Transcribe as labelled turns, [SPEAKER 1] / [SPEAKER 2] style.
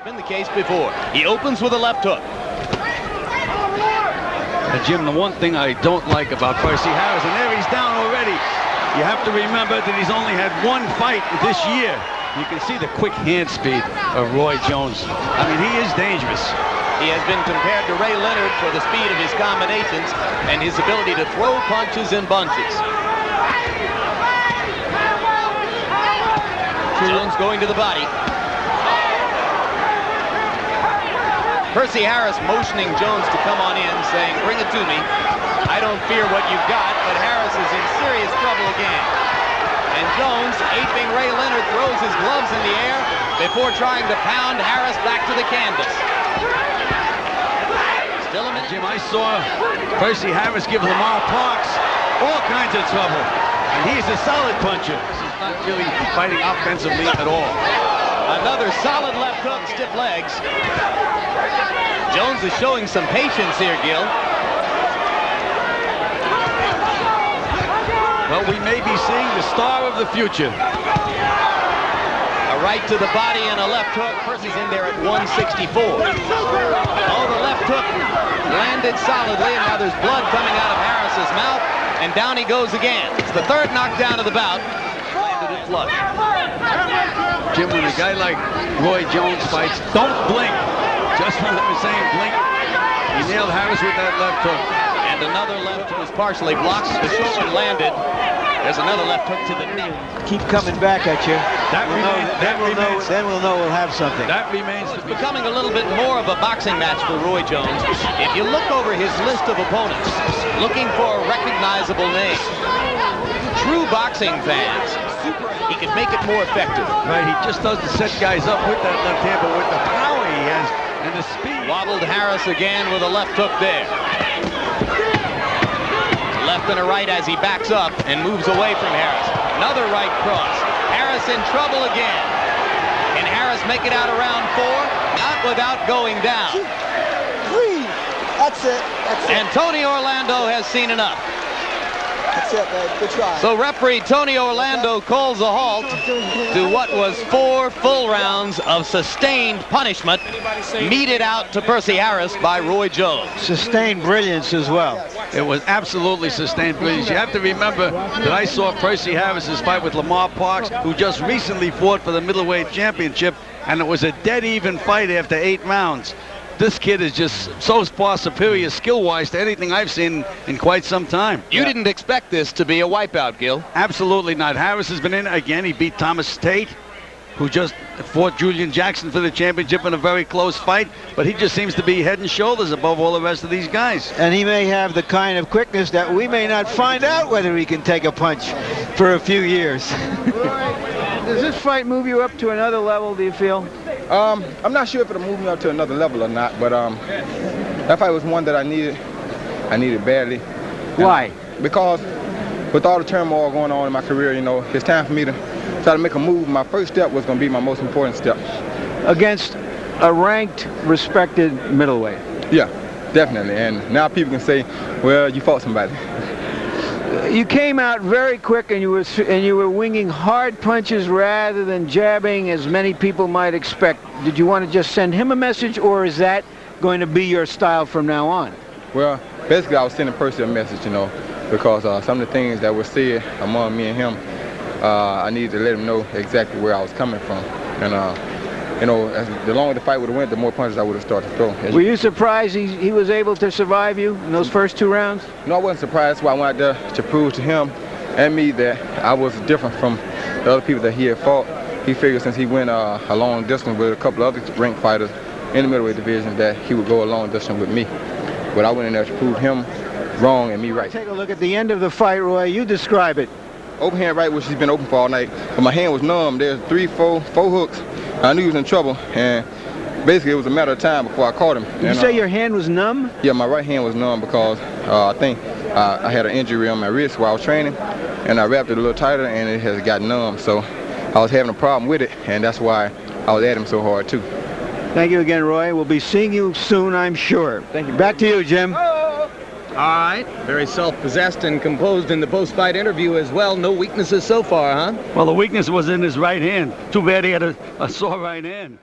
[SPEAKER 1] been the case before. He opens with a left hook.
[SPEAKER 2] Jim, the one thing I don't like about Percy Harris, and there he's down already. You have to remember that he's only had one fight this year. You can see the quick hand speed of Roy Jones. I mean, he is dangerous.
[SPEAKER 1] He has been compared to Ray Leonard for the speed of his combinations and his ability to throw punches in bunches. Jones going to the body. Percy Harris motioning Jones to come on in, saying, "Bring it to me. I don't fear what you've got," but Harris is in serious trouble again. And Jones, aping Ray Leonard, throws his gloves in the air before trying to pound Harris back to the canvas. Still a minute.
[SPEAKER 2] Jim, I saw Percy Harris give Lamar Parks all kinds of trouble. And he's a solid puncher. He's not really fighting offensively at all.
[SPEAKER 1] Another solid left hook, stiff legs. Jones is showing some patience here, Gil.
[SPEAKER 2] Well, we may be seeing the star of the future.
[SPEAKER 1] A right to the body and a left hook. Percy's in there at 164. Oh, the left hook landed solidly, and now there's blood coming out of Harris's mouth, and down he goes again. It's the third knockdown of the bout. Landed it flush.
[SPEAKER 2] Jim, when a guy like Roy Jones fights, don't blink. Just when I was saying blink, he nailed Harris with that left hook.
[SPEAKER 1] And another left hook was partially blocked. The shoulder landed. There's another left hook to the neck.
[SPEAKER 3] Keep coming back at you.
[SPEAKER 2] Then
[SPEAKER 3] we'll know we'll have something.
[SPEAKER 2] That remains to
[SPEAKER 1] It's
[SPEAKER 2] be
[SPEAKER 1] becoming a little bit more of a boxing match for Roy Jones. If you look over his list of opponents, looking for a recognizable name, true boxing fans, he could make it more effective.
[SPEAKER 2] Right, he just doesn't set guys up with that left hand, but with the power he has and the speed.
[SPEAKER 1] Wobbled Harris again with a left hook there. Left and a right as he backs up and moves away from Harris. Another right cross. Harris in trouble again. Can Harris make it out around 4? Not without going down.
[SPEAKER 4] 2, 3. That's it. That's it.
[SPEAKER 1] And Tony Orlando has seen enough.
[SPEAKER 4] That's it, man. Good try.
[SPEAKER 1] So referee Tony Orlando calls a halt to what was 4 full rounds of sustained punishment meted out to Percy Harris by Roy Jones.
[SPEAKER 3] Sustained brilliance as well.
[SPEAKER 2] It was absolutely sustained brilliance. You have to remember that I saw Percy Harris's fight with Lamar Parks, who just recently fought for the middleweight championship, and it was a dead even fight after 8 rounds. This kid is just so far superior skill-wise to anything I've seen in quite some time.
[SPEAKER 1] You didn't expect this to be a wipeout, Gil.
[SPEAKER 2] Absolutely not. Harris has been in again. He beat Thomas Tate, who just fought Julian Jackson for the championship in a very close fight, but he just seems to be head and shoulders above all the rest of these guys.
[SPEAKER 3] And he may have the kind of quickness that we may not find out whether he can take a punch for a few years.
[SPEAKER 5] Does this fight move you up to another level, do you feel?
[SPEAKER 6] I'm not sure if it'll move me up to another level or not, but that fight was one that I needed. I needed badly.
[SPEAKER 5] Why?
[SPEAKER 6] Because with all the turmoil going on in my career, you know, it's time for me to try to make a move. My first step was going to be my most important step.
[SPEAKER 5] Against a ranked, respected middleweight.
[SPEAKER 6] Yeah, definitely. And now people can say, well, you fought somebody.
[SPEAKER 5] You came out very quick, and you were winging hard punches rather than jabbing, as many people might expect. Did you want to just send him a message, or is that going to be your style from now on?
[SPEAKER 6] Well, basically, I was sending Percy a message, you know, because some of the things that were said among me and him, I needed to let him know exactly where I was coming from. And you know, the longer the fight would have went, the more punches I would have started to throw.
[SPEAKER 5] Were you surprised he was able to survive you in those first 2 rounds?
[SPEAKER 6] No, I wasn't surprised. That's why I went out there to prove to him and me that I was different from the other people that he had fought. He figured since he went a long distance with a couple of other ranked fighters in the middleweight division that he would go a long distance with me. But I went in there to prove him wrong and me right.
[SPEAKER 3] Take a look at the end of the fight, Roy. You describe it.
[SPEAKER 6] Open hand right, which has been open for all night, but my hand was numb. There's 3, 4 hooks. I knew he was in trouble, and basically it was a matter of time before I caught him.
[SPEAKER 3] You say your hand was numb?
[SPEAKER 6] Yeah, my right hand was numb because I think I had an injury on my wrist while I was training, and I wrapped it a little tighter, and it has got numb. So I was having a problem with it, and that's why I was at him so hard too.
[SPEAKER 3] Thank you again, Roy. We'll be seeing you soon, I'm sure.
[SPEAKER 6] Thank you.
[SPEAKER 3] Back to you, Jim.
[SPEAKER 1] All right. Very self-possessed and composed in the post-fight interview as well. No weaknesses so far, huh?
[SPEAKER 2] Well, the weakness was in his right hand. Too bad he had a sore right hand.